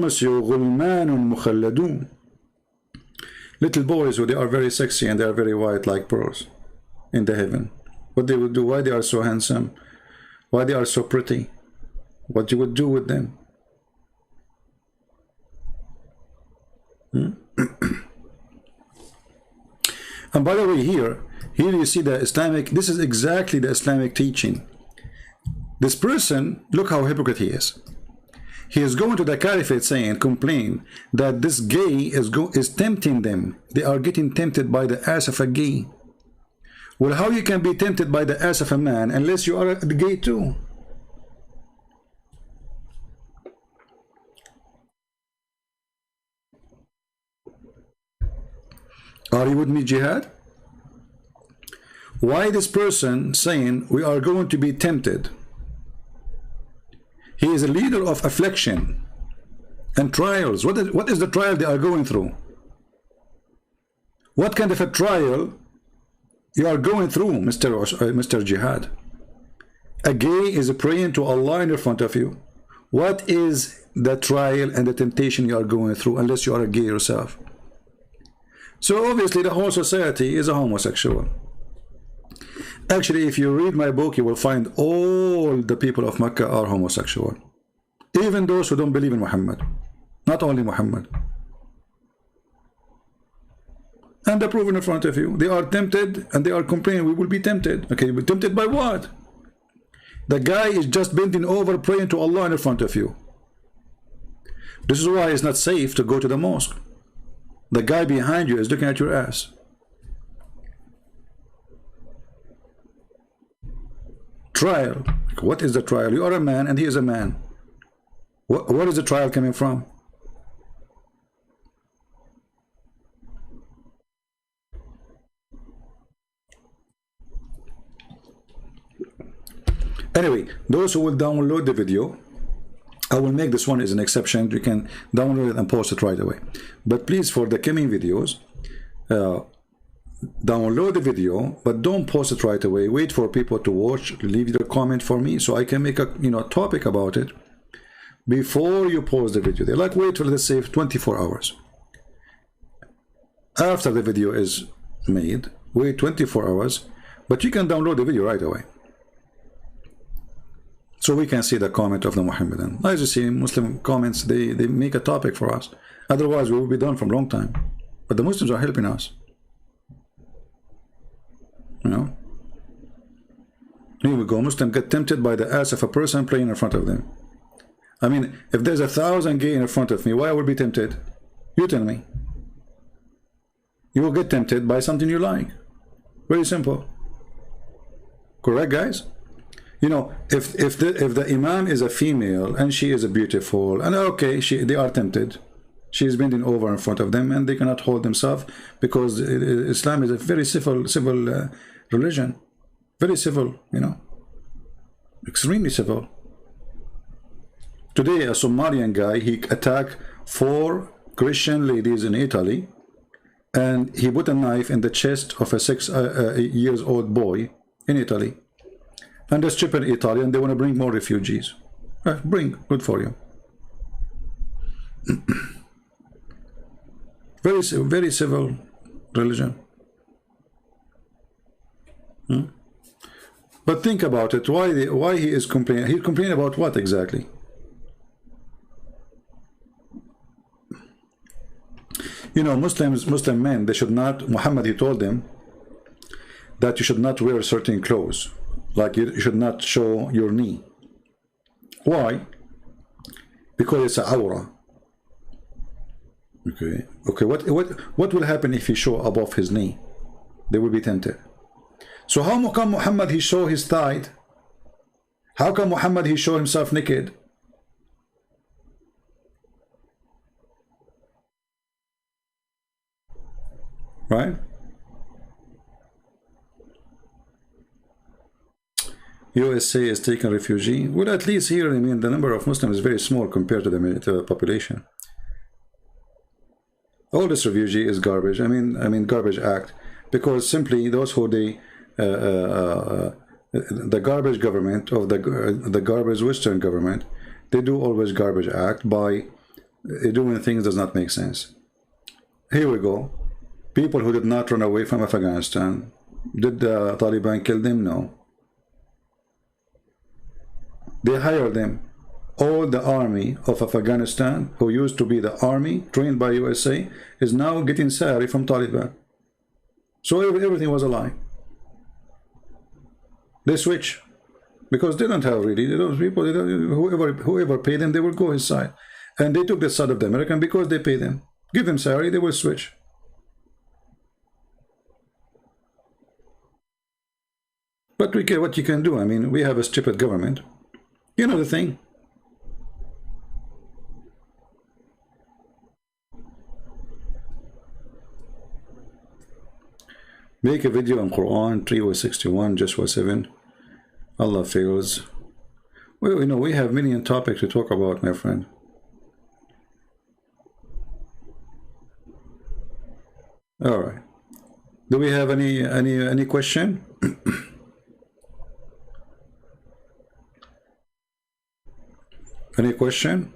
you غلمان مخلدون. Little boys who they are very sexy and they are very white like pearls in the heaven. What they would do, why they are so handsome, why they are so pretty, what you would do with them. And by the way, here you see the Islamic, this is exactly the Islamic teaching. This person, look how hypocrite he is. He is going to the caliphate saying, complain that this gay is tempting them. They are getting tempted by the ass of a gay. Well, how you can be tempted by the ass of a man unless you are the gay too? Are you with me, Jihad? Why this person saying we are going to be tempted? He is a leader of affliction and trials. What is the trial they are going through? What kind of a trial you are going through, Mr. Jihad? A gay is praying to Allah in front of you. What is the trial and the temptation you are going through unless you are a gay yourself? So obviously the whole society is a homosexual. Actually, if you read my book, you will find all the people of Mecca are homosexual. Even those who don't believe in Muhammad. Not only Muhammad. And they're proven in front of you. They are tempted and they are complaining, we will be tempted. Okay, but tempted by what? The guy is just bending over praying to Allah in front of you. This is why it's not safe to go to the mosque. The guy behind you is looking at your ass. Trial. What is the trial? You are a man and he is a man. What is the trial coming from? Anyway, those who will download the video, I will make this one as an exception. You can download it and post it right away. But please, for the coming videos, download the video, but don't post it right away. Wait for people to watch, leave their comment for me so I can make a topic about it before you post the video. They like wait for, let's say, 24 hours. After the video is made, wait 24 hours, but you can download the video right away. So we can see the comment of the Muhammadan. As you see, Muslim comments, they make a topic for us. Otherwise, we will be done from a long time. But the Muslims are helping us. You know? Here we go. Muslims get tempted by the ass of a person playing in front of them. I mean, if there's 1,000 gay in front of me, why I will be tempted? You tell me. You will get tempted by something you like. Very simple. Correct, guys? You know, if the imam is a female and she is a beautiful, and okay, they are tempted. She is bending over in front of them and they cannot hold themselves because Islam is a very civil religion. Very civil, you know. Extremely civil. Today, a Somalian guy, he attacked 4 Christian ladies in Italy and he put a knife in the chest of a 6-year-old boy in Italy. And they're stripping Italy and they want to bring more refugees. Bring, good for you. Very civil religion. But think about it. Why he is complaining? He's complaining about what exactly? You know, Muslim men, they should not. Muhammad, he told them that you should not wear certain clothes. Like you should not show your knee. Why? Because it's a awra. Okay. What will happen if he show above his knee? They will be tempted. So how come Muhammad he show his thigh? How come Muhammad he show himself naked? Right? USA is taking refugee. Well, at least here, I mean, the number of Muslims is very small compared to the population. All this refugee is garbage. I mean, garbage act, because simply those who the garbage government of the garbage Western government, they do always garbage act by doing things does not make sense. Here we go. People who did not run away from Afghanistan. Did the Taliban kill them? No. They hired them. All the army of Afghanistan, who used to be the army trained by USA, is now getting salary from Taliban. So everything was a lie. They switch because they don't have really those people. Whoever paid them, they will go his side, and they took the side of the American because they pay them. Give them salary, they will switch. But what you can do? I mean, we have a stupid government. You know the thing. Make a video on Quran 3:61, Joshua 7. Allah fails. Well, you know, we have many topics to talk about, my friend. All right. Do we have any question? Any question?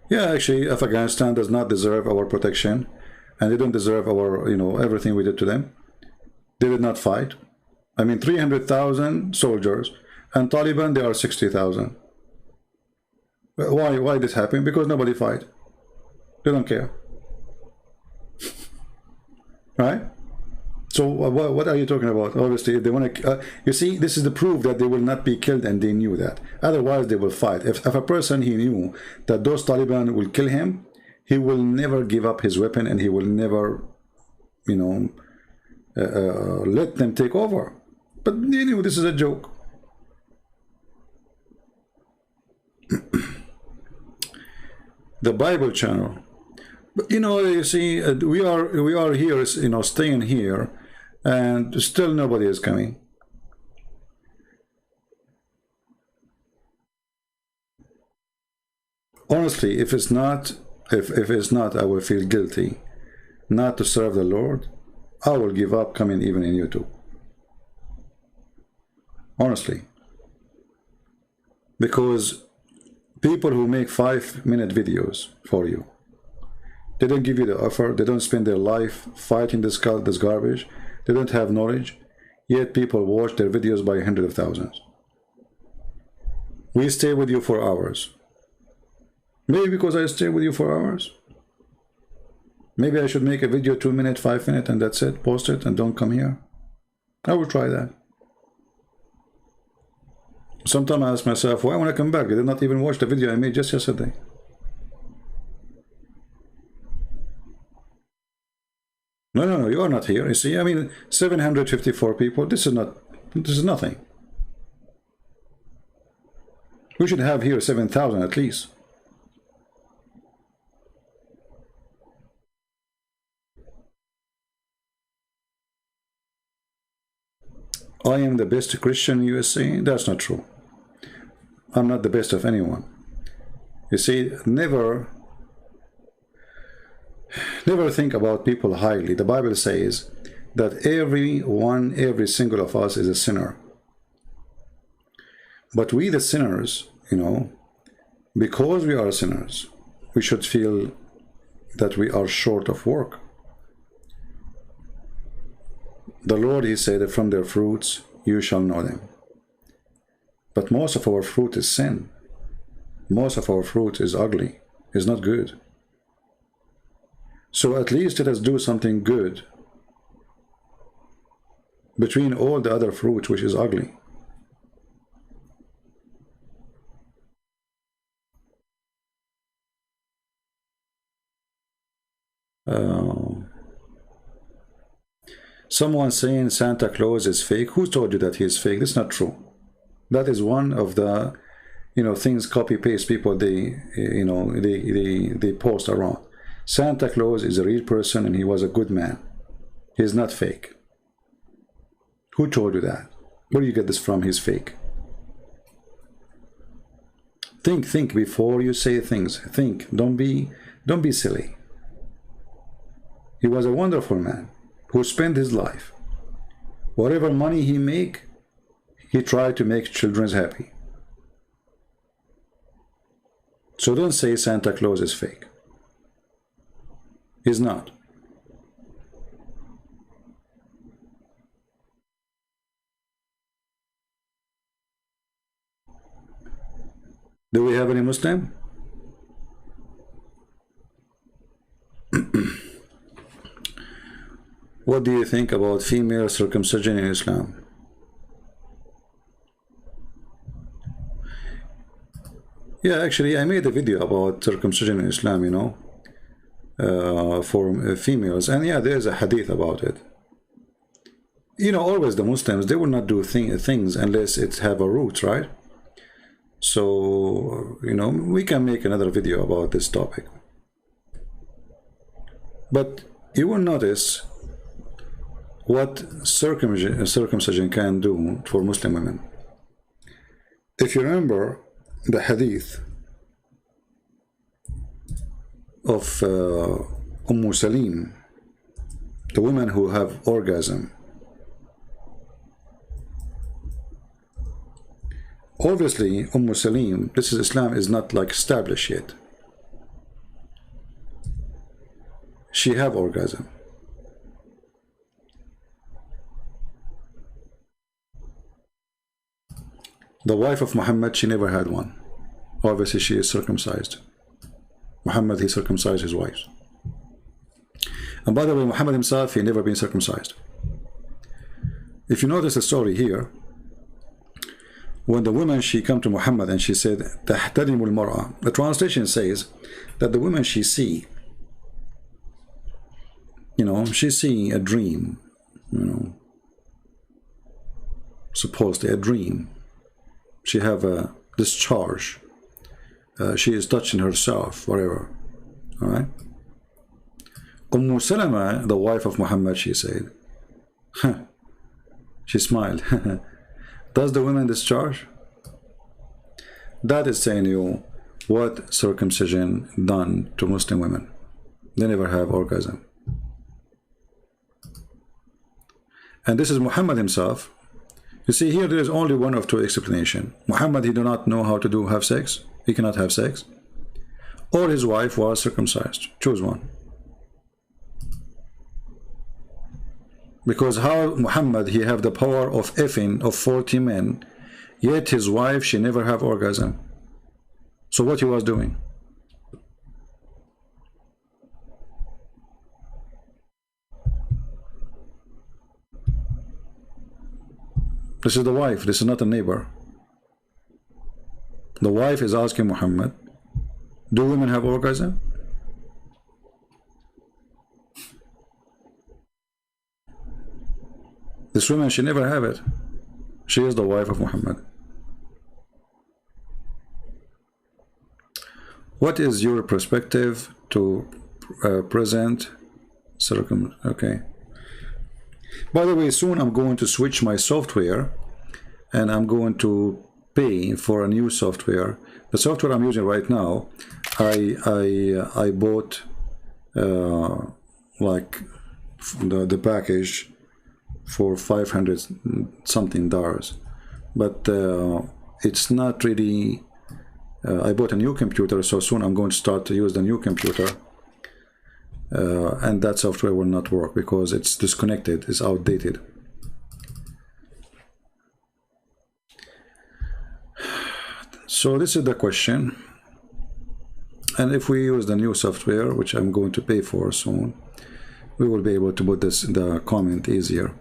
Yeah, actually, Afghanistan does not deserve our protection, and they don't deserve our, you know, everything we did to them. They did not fight. I mean, 300,000 soldiers, and Taliban, they are 60,000. Why this happened? Because nobody fight. They don't care. Right? So what are you talking about? Obviously, they want to. You see, this is the proof that they will not be killed, and they knew that. Otherwise, they will fight. If a person he knew that those Taliban will kill him, he will never give up his weapon, and he will never, you know, let them take over. But they knew this is a joke. The Bible channel. But you know, you see, we are here, you know, staying here, and still nobody is coming. Honestly, if it's not, I will feel guilty not to serve the Lord. I will give up coming even in YouTube. Honestly, because people who make 5-minute videos for you, they don't give you the offer. They don't spend their life fighting this garbage. They don't have knowledge. Yet people watch their videos by hundreds of thousands. We stay with you for hours. Maybe because I stay with you for hours. Maybe I should make a video 2 minutes, 5 minutes, and that's it. Post it and don't come here. I will try that. Sometimes I ask myself, why when I come back? I did not even watch the video I made just yesterday. No, you are not here. You see, I mean, 754 people. This is nothing. We should have here 7,000 at least. I am the best Christian in USA. That's not true. I'm not the best of anyone. You see, never think about people highly. The Bible says that every single of us is a sinner. But we the sinners, you know, because we are sinners, we should feel that we are short of work. The Lord, he said that from their fruits you shall know them. But most of our fruit is sin. Most of our fruit is ugly, is not good. So at least let us do something good between all the other fruit which is ugly. Someone saying Santa Claus is fake. Who told you that he is fake? That's not true. That is one of the, you know, things copy paste people they post around. Santa Claus is a real person and he was a good man. He is not fake. Who told you that? Where do you get this from? He's fake. Think before you say things. Think. Don't be silly. He was a wonderful man who spent his life. Whatever money he make, he tried to make children happy. So don't say Santa Claus is fake. He's not. Do we have any Muslim? What do you think about female circumcision in Islam? Yeah, actually, I made a video about circumcision in Islam, you know, for females. And yeah, there's a hadith about it. You know, always the Muslims, they will not do things unless it have a root, right? So, you know, we can make another video about this topic. But you will notice what circumcision can do for Muslim women. If you remember the hadith of Salim, the women who have orgasm, obviously Salim, this is Islam is not like established yet. She have orgasm. The wife of Muhammad, she never had one. Obviously, she is circumcised. Muhammad, he circumcised his wives. And by the way, Muhammad himself, he never been circumcised. If you notice the story here, when the woman, she come to Muhammad and she said, تَحْتَرِمُ الْمَرْأَةِ, the translation says that the woman she see, you know, she's seeing a dream, you know, supposedly a dream. She have a discharge. She is touching herself, whatever. All right. Salama, the wife of Muhammad, she said, huh. She smiled. Does the woman discharge? That is saying you what circumcision done to Muslim women. They never have orgasm. And this is Muhammad himself. You see here, there is only one of two explanation. Muhammad, he do not know how to have sex. He cannot have sex. Or his wife was circumcised. Choose one. Because how Muhammad, he have the power of effing of 40 men, yet his wife, she never have orgasm. So what he was doing? This is the wife, this is not a neighbor. The wife is asking Muhammad, do women have orgasm? This woman, she never have it. She is the wife of Muhammad. What is your perspective to present okay. By the way, soon I'm going to switch my software and I'm going to pay for a new software. The software I'm using right now, I bought like the package for $500 something, but it's not really. I bought a new computer, so soon I'm going to start to use the new computer. And that software will not work because it's disconnected, it's outdated. So this is the question. And if we use the new software, which I'm going to pay for soon, we will be able to put this in the comment easier.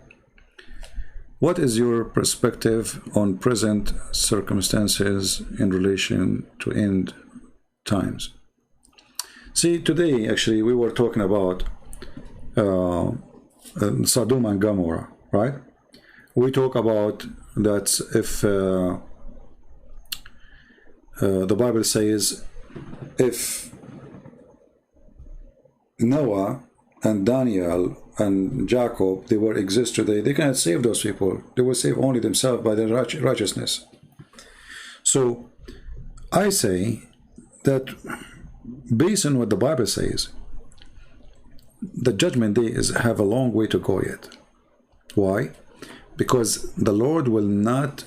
What is your perspective on present circumstances in relation to end times? See, today, actually, we were talking about Sodom and Gomorrah, right? We talk about that if the Bible says if Noah and Daniel and Jacob, they were exist today, they cannot save those people. They will save only themselves by their righteousness. So I say that based on what the Bible says, the judgment day have a long way to go yet. Why? Because the Lord will not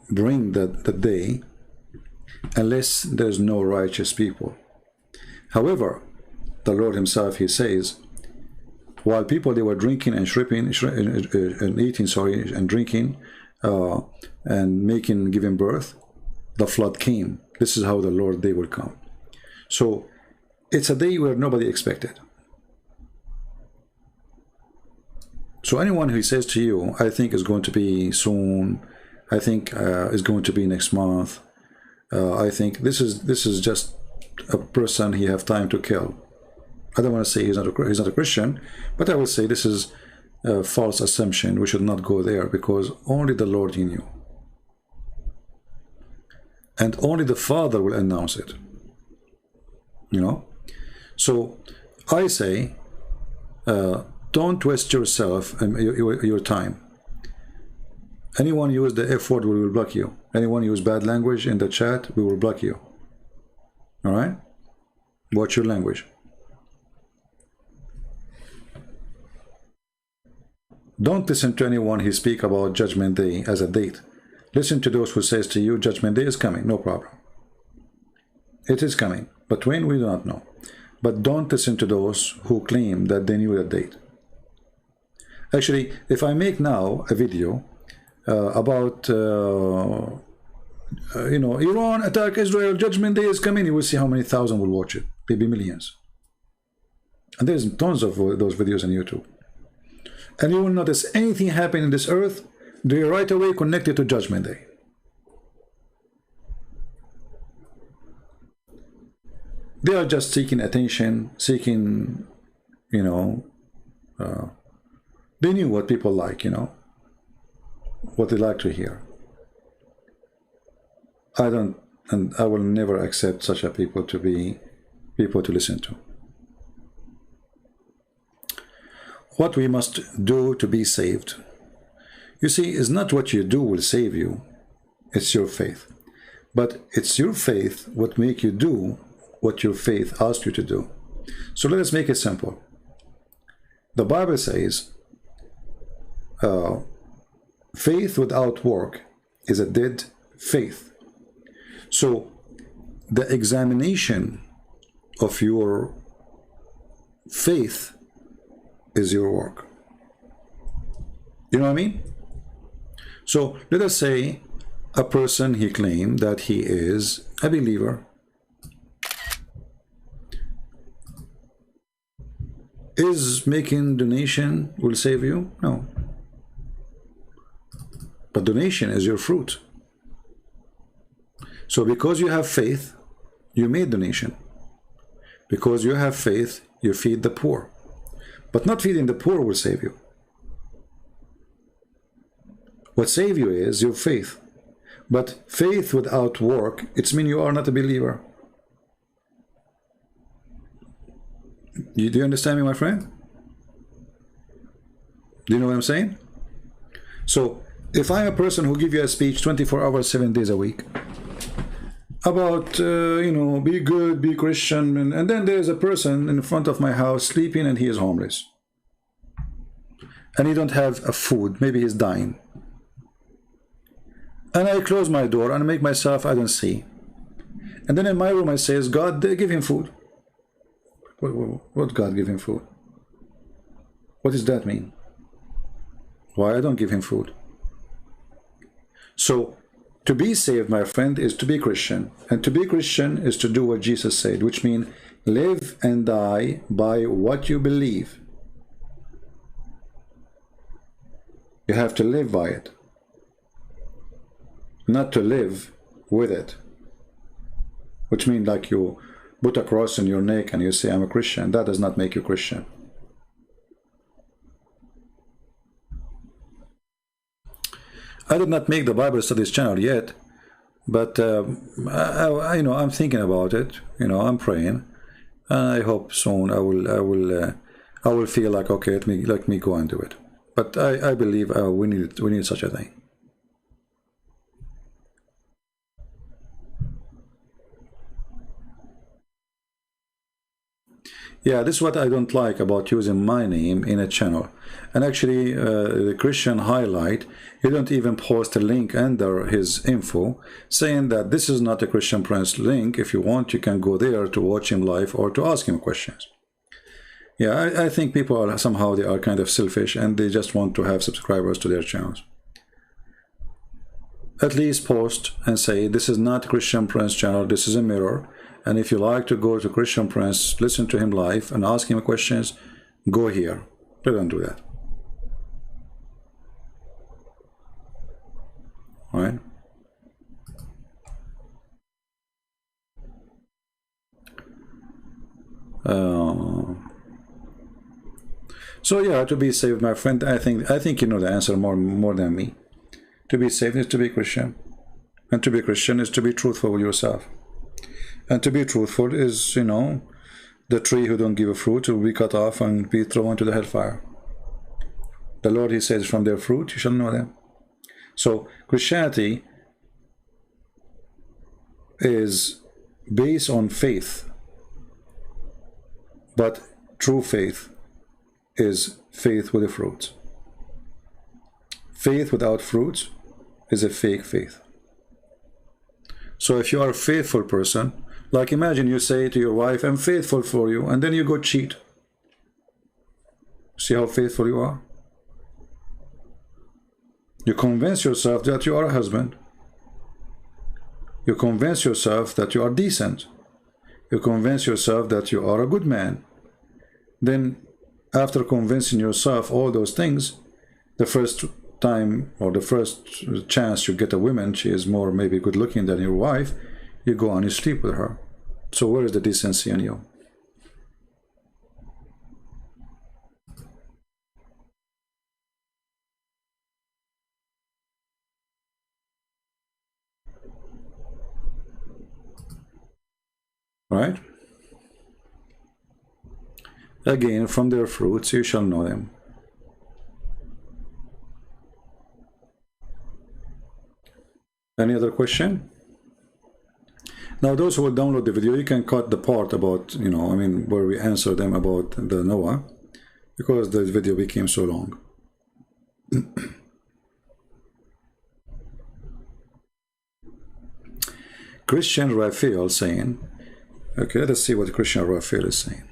bring that day unless there's no righteous people. However, the Lord himself, he says, while people, they were drinking and and eating, sorry, and drinking and giving birth, the flood came. This is how the Lord day will come. So it's a day where nobody expected. So anyone who says to you, I think is going to be soon, I think is going to be next month, I think this is just a person he have time to kill. I don't want to say he's not a Christian, but I will say this is a false assumption. We should not go there, because only the Lord knew. And only the Father will announce it. You know? So I say, don't waste yourself and your time. Anyone use the F word, we will block you. Anyone use bad language in the chat, we will block you. All right? Watch your language. Don't listen to anyone who speak about Judgment Day as a date. Listen to those who says to you, Judgment Day is coming, no problem. It is coming, but when, we do not know. But don't listen to those who claim that they knew the date. Actually, if I make now a video about, you know, Iran attack Israel, Judgment Day is coming, you will see how many thousand will watch it, maybe millions. And there's tons of those videos on YouTube. And you will notice anything happen in this earth, they are right away connected to Judgment Day. They are just seeking attention, seeking, you know, they knew what people like, you know, what they like to hear. I don't, and I will never accept such a people to be people to listen to. What we must do to be saved, you see, is not what you do will save you, it's your faith. But it's your faith what make you do what your faith asks you to do. So let us make it simple. The Bible says, faith without work is a dead faith. So the examination of your faith is your work. You know what I mean? So let us say a person, he claimed that he is a believer. Is making donation will save you? No. But donation is your fruit. So because you have faith, you made donation. Because you have faith, you feed the poor. But not feeding the poor will save you. What save you is your faith. But faith without work, it's mean you are not a believer. Do you understand me, my friend? Do you know what I'm saying? So if I'm a person who give you a speech 24 hours, 7 days a week about, you know, be good, be Christian, and then there's a person in front of my house sleeping and he is homeless. And he don't have a food, maybe he's dying. And I close my door and make myself, I don't see. And then in my room I say, God, give him food. What God give him food? What does that mean? Why I don't give him food? So to be saved, my friend, is to be Christian. And to be Christian is to do what Jesus said, which means live and die by what you believe. You have to live by it, not to live with it. Which means like you put a cross on your neck and you say, I'm a Christian. That does not make you Christian. I did not make the Bible Studies channel yet, but you know, I'm thinking about it. You know, I'm praying. I hope soon I will feel like, okay, let me go and do it. But I believe we need such a thing. Yeah, this is what I don't like about using my name in a channel. And actually, the Christian Highlight, he don't even post a link under his info saying that this is not a Christian Prince link. If you want, you can go there to watch him live or to ask him questions. Yeah, I think people are somehow, they are kind of selfish and they just want to have subscribers to their channels. At least post and say, this is not Christian Prince channel, this is a mirror. And if you like to go to Christian Prince, listen to him live and ask him questions, go here. They don't do that. All right? So yeah, to be safe, my friend, I think you know the answer more than me. To be safe is to be Christian. And to be Christian is to be truthful with yourself. And to be truthful is, you know, the tree who don't give a fruit will be cut off and be thrown into the hellfire. The Lord, he says, from their fruit you shall know them. So Christianity is based on faith, but true faith is faith with a fruit. Faith without fruit is a fake faith. So if you are a faithful person, like imagine you say to your wife, I'm faithful for you, and then you go cheat. See how faithful you are? You convince yourself that you are a husband. You convince yourself that you are decent. You convince yourself that you are a good man. Then, after convincing yourself all those things, the first time or the first chance you get a woman, she is more maybe good looking than your wife, you go on, you sleep with her. So where is the decency in you? Right? Again, from their fruits you shall know them. Any other question? Now, those who will download the video, you can cut the part about, you know, I mean, where we answer them about the Noah, because the video became so long. Christian Raphael saying, okay, let's see what Christian Raphael is saying.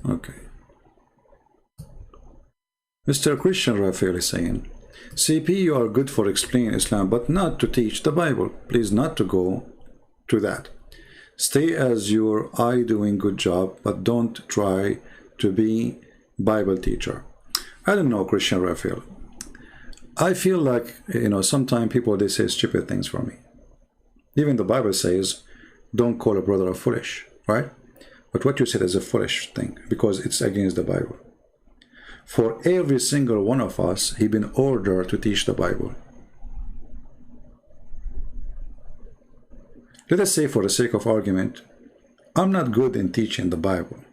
Okay. Mr. Christian Raphael is saying, CP, you are good for explaining Islam, but not to teach the Bible. Please not to go to that. Stay as your I doing good job, but don't try to be Bible teacher. I don't know, Christian Raphael. I feel like, you know, sometimes people, they say stupid things for me. Even the Bible says, don't call a brother a foolish, right? But what you said is a foolish thing, because it's against the Bible. For every single one of us, he been ordered to teach the Bible. Let us say, for the sake of argument, I'm not good in teaching the Bible.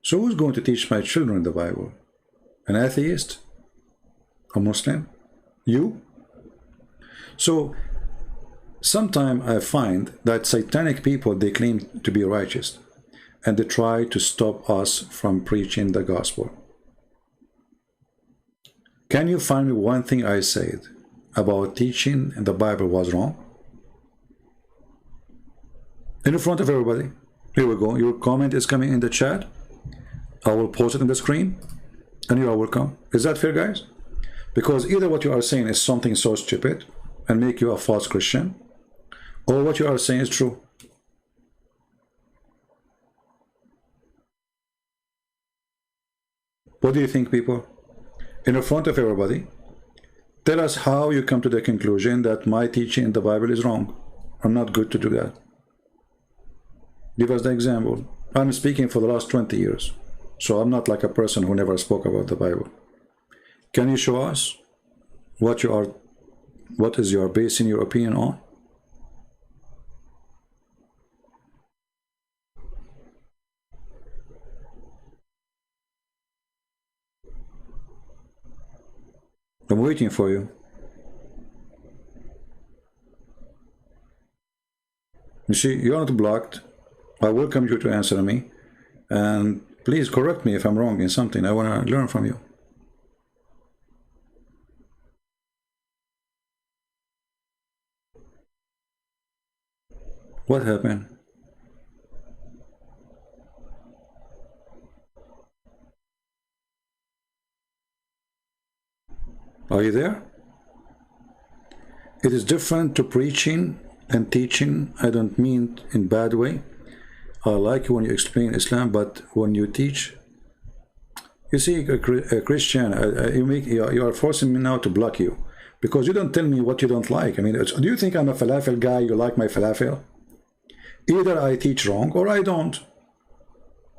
So who's going to teach my children the Bible? An atheist? A Muslim? You? So sometimes I find that satanic people, they claim to be righteous, and they try to stop us from preaching the gospel. Can you find me one thing I said about teaching the Bible was wrong? In front of everybody. Here we go. Your comment is coming in the chat. I will post it on the screen, and you are welcome. Is that fair, guys? Because either what you are saying is something so stupid and make you a false Christian, or what you are saying is true. What do you think, people? In front of everybody, tell us how you come to the conclusion that my teaching in the Bible is wrong. I'm not good to do that. Give us the example. I'm speaking for the last 20 years, so I'm not like a person who never spoke about the Bible. Can you show us what is your basing your opinion on? waiting for you. You see, you're not blocked. I welcome you to answer me. And please correct me if I'm wrong in something. I want to learn from you. What happened? Are you there? It is different to preaching and teaching. I don't mean in bad way. I like when you explain Islam, but when you teach, you see, a Christian, you are forcing me now to block you because you don't tell me what you don't like. I mean, do you think I'm a falafel guy? You like my falafel? Either I teach wrong or I don't.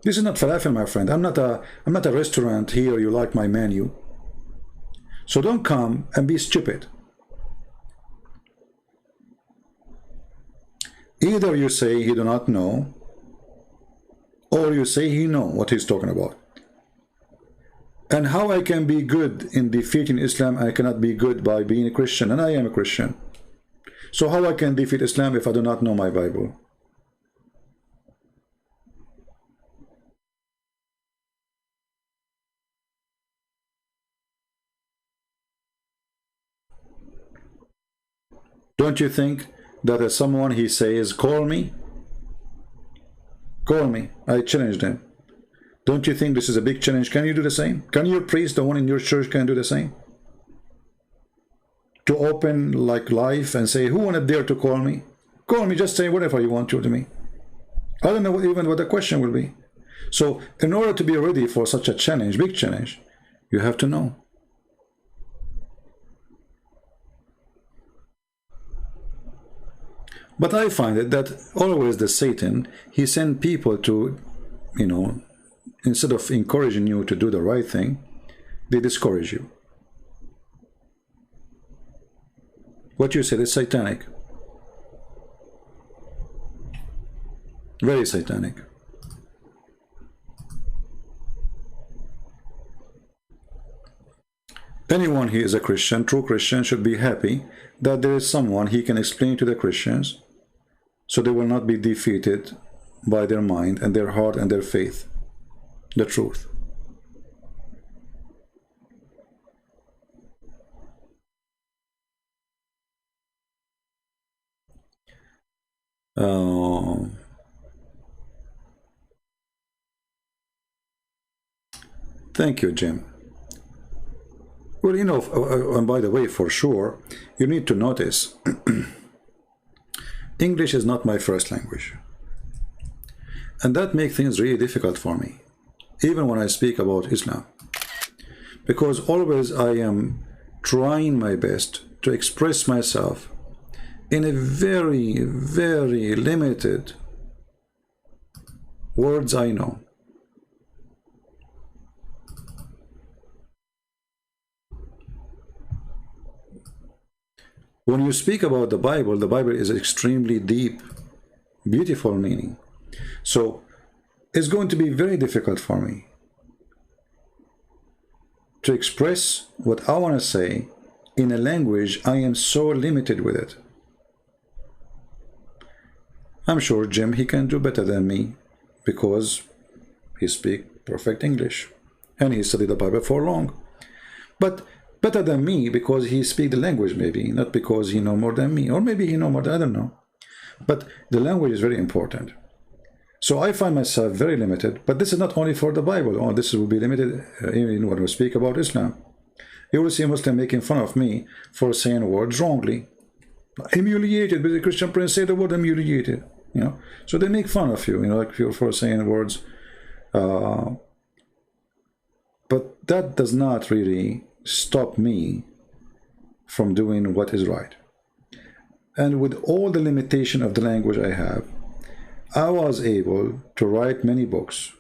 This is not falafel, my friend. I'm not a restaurant here. You like my menu. So don't come and be stupid. Either you say he do not know, or you say he know what he's talking about. And how I can be good in defeating Islam, I cannot be good by being a Christian, and I am a Christian. So how I can defeat Islam if I do not know my Bible? Don't you think that as someone he says, call me? Call me. I challenged him. Don't you think this is a big challenge? Can you do the same? Can your priest, the one in your church, can do the same? To open like life and say, who wanna dare to call me? Call me, just say whatever you want to me. I don't know even what the question will be. So in order to be ready for such a challenge, big challenge, you have to know. But I find it that always the Satan, he send people to, you know, instead of encouraging you to do the right thing, they discourage you. What you said is satanic. Very satanic. Anyone who is a Christian, true Christian, should be happy that there is someone he can explain to the Christians so they will not be defeated by their mind and their heart and their faith, the truth. Thank you, Jim. Well, you know, and by the way, for sure, you need to notice English is not my first language. And that makes things really difficult for me, even when I speak about Islam. Because always I am trying my best to express myself in a very, very limited words I know. When you speak about the Bible is extremely deep, beautiful meaning. So it's going to be very difficult for me to express what I want to say in a language I am so limited with it. I'm sure Jim, he can do better than me because he speaks perfect English and he studied the Bible for long. But better than me because he speaks the language, maybe, not because he knows more than me, or maybe he knows more than I don't know. But the language is very important. So I find myself very limited, but this is not only for the Bible. Oh, this will be limited even when we speak about Islam. You will see a Muslim making fun of me for saying words wrongly. Humiliated, but the Christian prince say the word humiliated. You know, so they make fun of you, you know, like you're for saying words. But that does not really stop me from doing what is right. And with all the limitation of the language I have, I was able to write many books.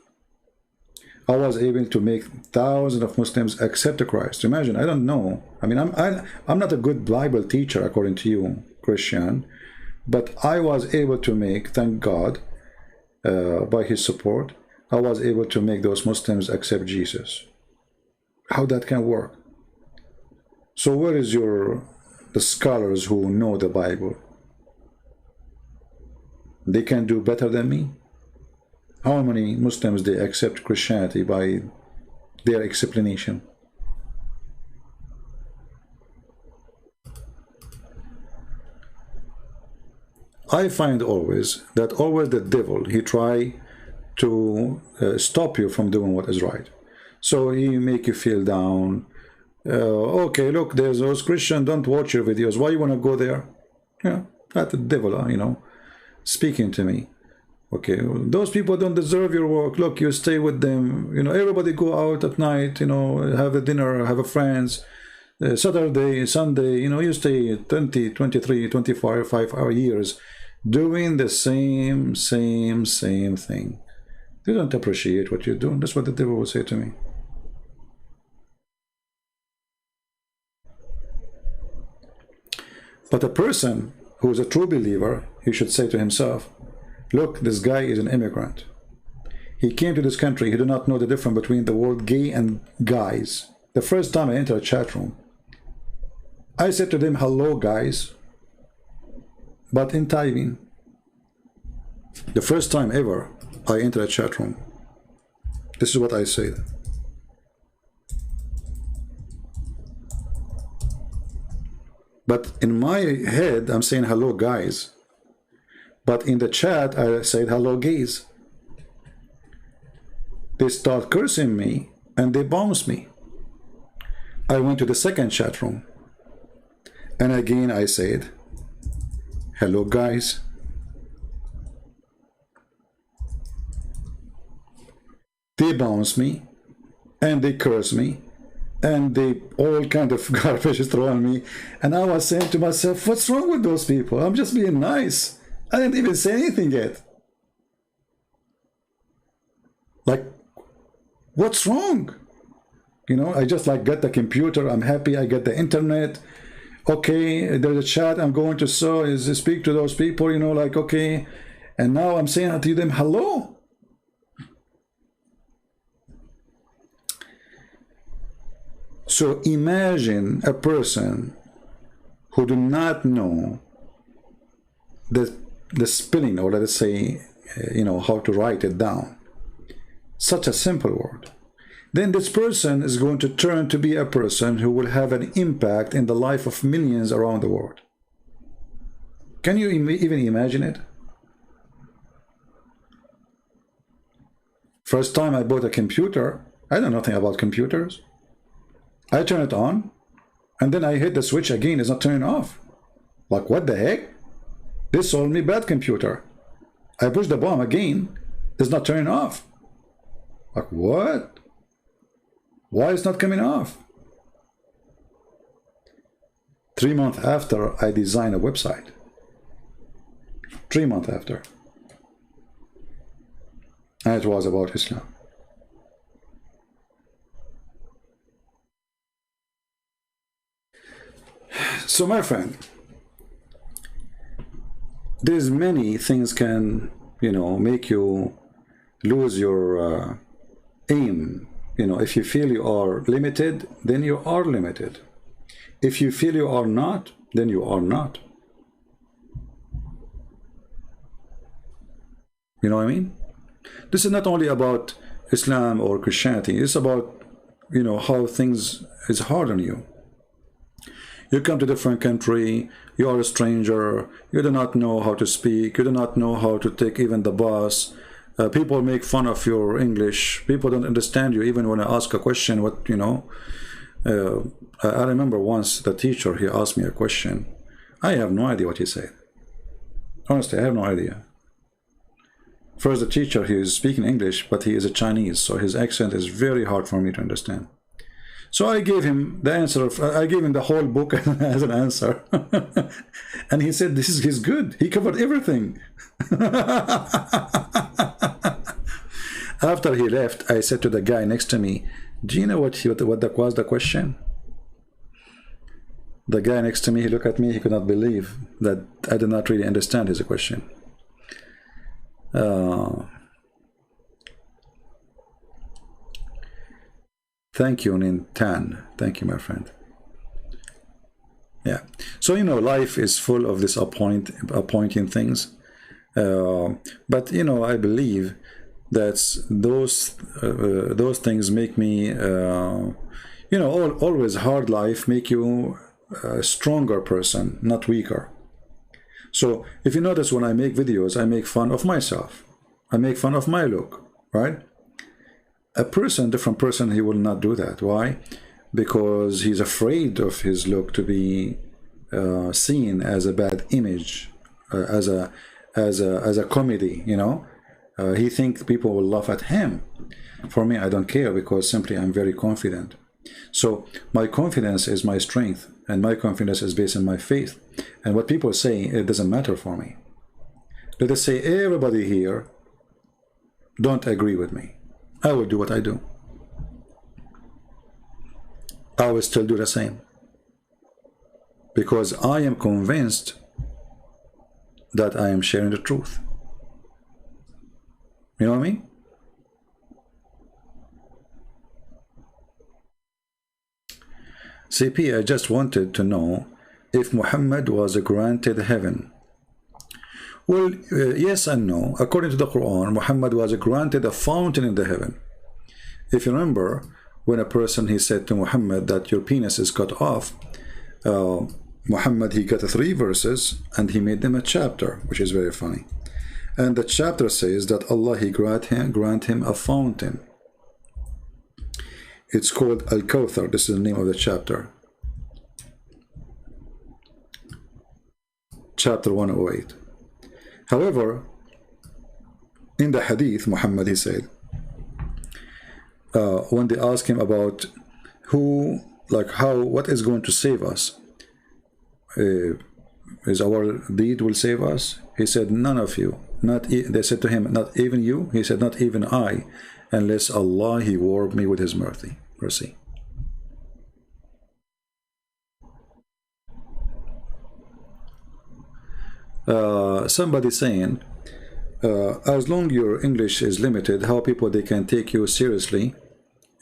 I was able to make thousands of Muslims accept Christ. Imagine, I don't know. I mean, I'm not a good Bible teacher according to you, Christian, but I was able to make, thank God, by his support, I was able to make those Muslims accept Jesus. How that can work? So where is the scholars who know the Bible? They can do better than me? How many Muslims they accept Christianity by their explanation? I find always that the devil, he try to stop you from doing what is right. So he make you feel down. Okay, look, there's those Christians, don't watch your videos. Why you want to go there? Yeah, that's the devil, you know, speaking to me. Okay, those people don't deserve your work. Look, you stay with them. You know, everybody go out at night, you know, have a dinner, have a friends. Saturday, Sunday, you know, you stay 20, 23, 25 5 years doing the same thing. They don't appreciate what you're doing. That's what the devil will say to me. But a person who is a true believer, he should say to himself, look, this guy is an immigrant. He came to this country. He did not know the difference between the word gay and guys. The first time I entered a chat room, I said to them, hello, guys. But in typing, the first time ever I entered a chat room, this is what I said. But in my head, I'm saying hello, guys. But in the chat, I said hello, gays. They start cursing me and they bounce me. I went to the second chat room. And again, I said, hello, guys. They bounce me and they curse me. And they all kind of garbage is thrown me. And I was saying to myself, what's wrong with those people? I'm just being nice. I didn't even say anything yet. Like, what's wrong? You know, I just like got the computer. I'm happy I get the internet. Okay, there's a chat. I'm going to speak to those people, you know, like, okay. And now I'm saying to them, hello. So imagine a person who do not know the spelling, or let's say, you know, how to write it down. Such a simple word. Then this person is going to turn to be a person who will have an impact in the life of millions around the world. Can you even imagine it? First time I bought a computer, I know nothing about computers. I turn it on, and then I hit the switch again. It's not turning off. Like, what the heck? This sold me bad computer. I push the button again. It's not turning off. Like, what? Why is not coming off? 3 months after, I designed a website. 3 months after. And it was about Islam. So my friend, there's many things can, you know, make you lose your aim. You know, if you feel you are limited, then you are limited. If you feel you are not, then you are not. You know what I mean? This is not only about Islam or Christianity. It's about, you know, how things is hard on you. You come to a different country, you are a stranger, you do not know how to speak, you do not know how to take even the bus. People make fun of your English. People don't understand you even when I ask a question, what, you know. I remember once the teacher, he asked me a question. I have no idea what he said. Honestly, I have no idea. First, the teacher, he is speaking English, but he is a Chinese, so his accent is very hard for me to understand. So I gave him the answer. I gave him the whole book as an answer. And he said, he's good. He covered everything. After he left, I said to the guy next to me, do you know what was the question? The guy next to me, he looked at me. He could not believe that I did not really understand his question. Thank you, Nintan. Thank you, my friend. So, you know, life is full of this appointing things. But, you know, I believe that those things make me, you know, always hard life make you a stronger person, not weaker. So if you notice, when I make videos, I make fun of myself. I make fun of my look, right? A person, different person, he will not do that. Why? Because he's afraid of his look to be seen as a bad image, as a comedy, you know. He thinks people will laugh at him. For me, I don't care, because simply I'm very confident. So my confidence is my strength, and my confidence is based on my faith. And what people say, it doesn't matter for me. Let us say everybody here don't agree with me. I will do what I do. I will still do the same, because I am convinced that I am sharing the truth. You know what I mean? CP, I just wanted to know if Muhammad was granted heaven. Well, yes and no. According to the Quran, Muhammad was granted a fountain in the heaven. If you remember, when a person, he said to Muhammad that your penis is cut off, Muhammad, he got 3 verses and he made them a chapter, which is very funny. And the chapter says that Allah, he grant him a fountain. It's called Al-Kawthar. This is the name of the chapter. Chapter 108. However, in the hadith, Muhammad, he said, when they asked him about what is going to save us, is our deed will save us? He said, none of you. They said to him, not even you? He said, not even I, unless Allah, he warmed me with his mercy. Somebody saying, as long your English is limited, how people they can take you seriously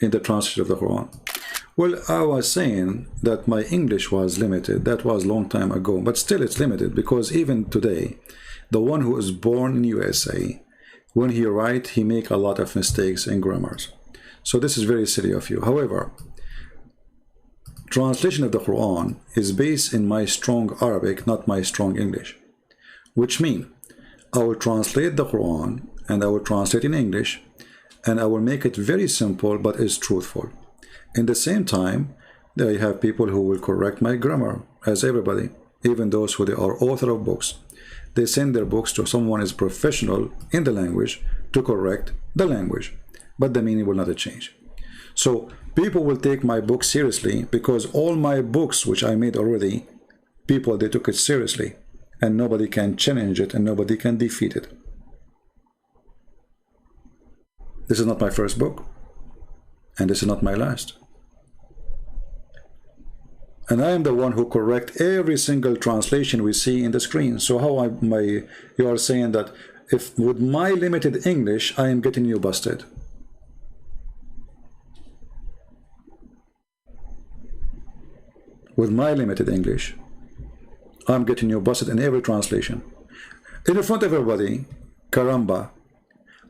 in the translation of the Quran? Well, I was saying that my English was limited. That was a long time ago, but still it's limited, because even today, the one who is born in USA, when he writes, he make a lot of mistakes in grammars. So this is very silly of you. However, translation of the Quran is based in my strong Arabic, not my strong English, which means I will translate the Quran and I will translate in English, and I will make it very simple but is truthful. In the same time, I have people who will correct my grammar, as everybody, even those who they are author of books. They send their books to someone who is professional in the language to correct the language, but the meaning will not change. So people will take my book seriously, because all my books which I made already, people, they took it seriously, and nobody can challenge it and nobody can defeat it. This is not my first book, and this is not my last. And I am the one who correct every single translation we see in the screen. So how you are saying that if with my limited English I am getting you busted? With my limited English, I'm getting you busted in every translation. In front of everybody, Karamba,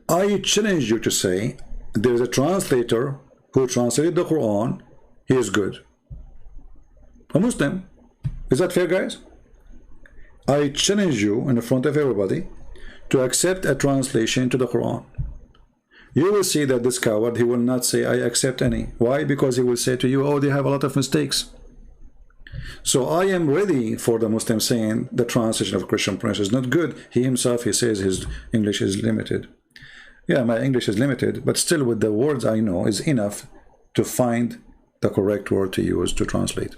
I challenge you to say there is a translator who translated the Quran, he is good. A Muslim. Is that fair, guys? I challenge you in front of everybody to accept a translation to the Quran. You will see that this coward, he will not say I accept any. Why? Because he will say to you, oh, they have a lot of mistakes. So I am ready for the Muslim saying the translation of Christian Prince is not good. He himself, he says his English is limited. Yeah, my English is limited, but still with the words I know is enough to find the correct word to use to translate.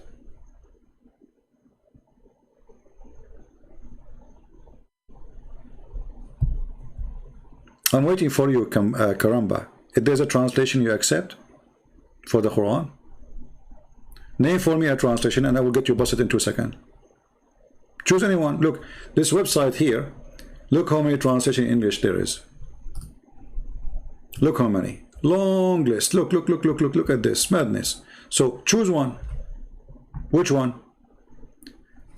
I'm waiting for you, Karamba. If there's a translation you accept for the Quran, name for me a translation and I will get you busted in 2 seconds. Choose anyone. Look, this website here, look how many translations in English there is. Look how many. Long list. Look at this. Madness. So choose one. Which one?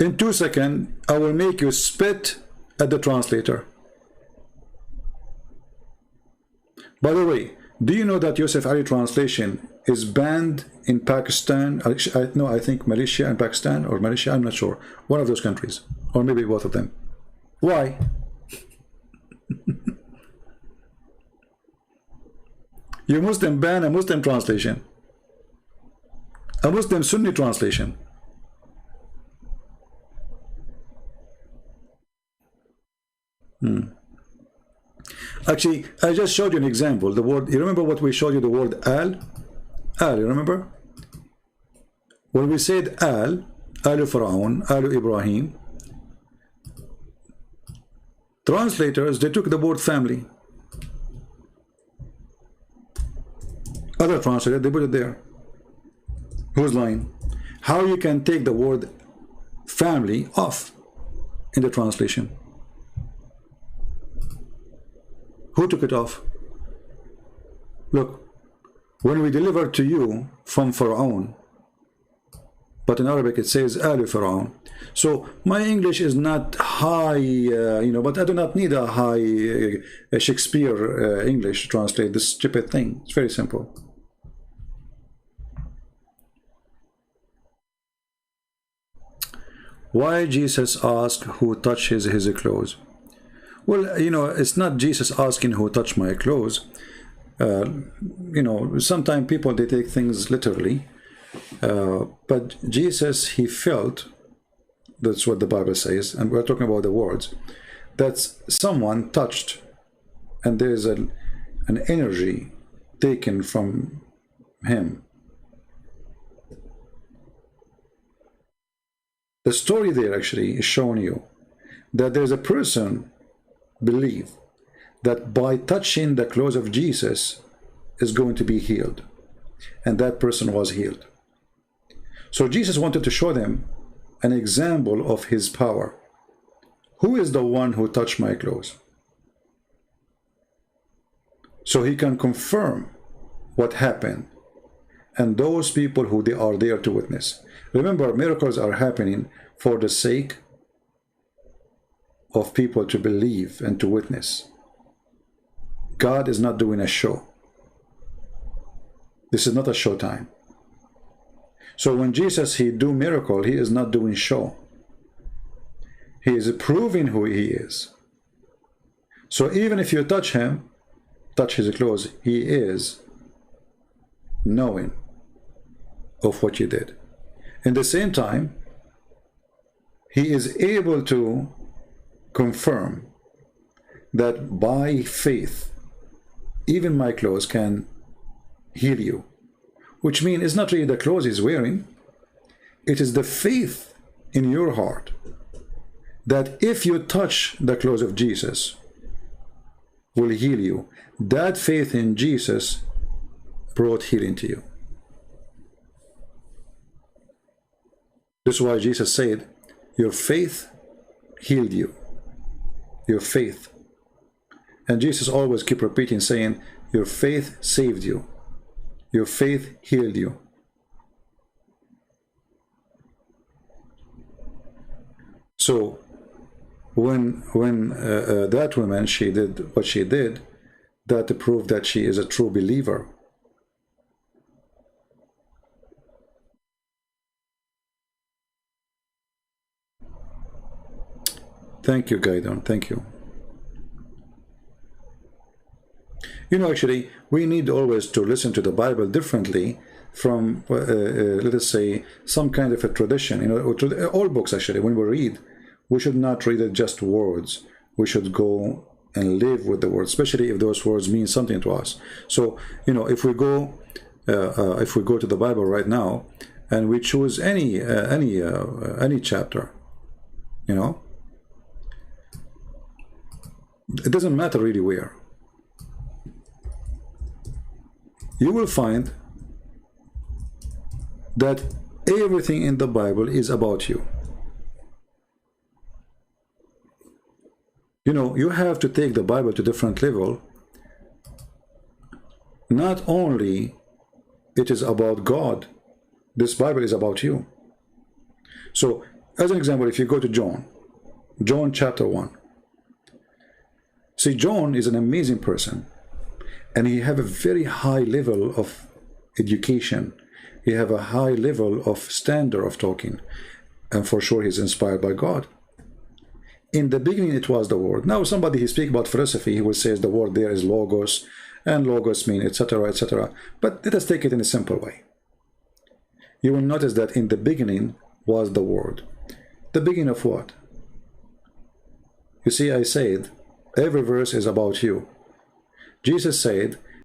In 2 seconds, I will make you spit at the translator. By the way, do you know that Yusuf Ali translation is banned in Pakistan? No, I think Malaysia and Pakistan, or Malaysia, I'm not sure. One of those countries, or maybe both of them. Why? You Muslim ban a Muslim translation, a Muslim Sunni translation. Actually, I just showed you an example. The word, you remember what we showed you, the word al? Al, you remember? When we said al, Alu Fir'aun, Alu Ibrahim, translators, they took the word family. Other translators, they put it there. Who's lying? How you can take the word family off in the translation? Who took it off? Look, when we deliver to you from Fir'aun, but in Arabic it says Alu Fir'aun. So my English is not high, you know, but I do not need a high Shakespeare English to translate this stupid thing. It's very simple. Why Jesus asked who touches his clothes? Well, you know, it's not Jesus asking who touched my clothes. You know, sometimes people, they take things literally. But Jesus, he felt, that's what the Bible says, and we're talking about the words, that someone touched, and there's an energy taken from him. The story there actually is showing you that there's a person believe that by touching the clothes of Jesus is going to be healed, and that person was healed. So Jesus wanted to show them an example of his power. Who is the one who touched my clothes? So he can confirm what happened, and those people who they are there to witness. Remember, miracles are happening for the sake of people to believe and to witness. God is not doing a show. This is not a show time. So when Jesus, he do miracle, he is not doing show. He is proving who he is. So even if you touch him, touch his clothes, he is knowing of what you did. In the same time, he is able to confirm that by faith, even my clothes can heal you. Which means it's not really the clothes he's wearing, it is the faith in your heart that if you touch the clothes of Jesus will heal you. That faith in Jesus brought healing to you. This is why Jesus said, your faith healed you. Your faith. And Jesus always keep repeating, saying, your faith saved you. Your faith healed you. So when that woman, she did what she did, that proved that she is a true believer. Thank you, Gaidon. Thank you. You know, actually, we need always to listen to the Bible differently from, let us say, some kind of a tradition. You know, all books, actually, when we read, we should not read it just words. We should go and live with the words, especially if those words mean something to us. So, you know, if we go to the Bible right now, and we choose any chapter, you know, it doesn't matter really where. You will find that everything in the Bible is about you. You know, you have to take the Bible to a different level. Not only it is about God, this Bible is about you. So As an example, if you go to John chapter 1. See, John is an amazing person, and he have a very high level of education. He have a high level of standard of talking, and for sure he's inspired by God. In the beginning it was the word. Now somebody he speak about philosophy, he will say the word there is logos, and logos mean etc, etc. But let us take it in a simple way. You will notice that in the beginning was the word. The beginning of what? You see, I said every verse is about you. Jesus said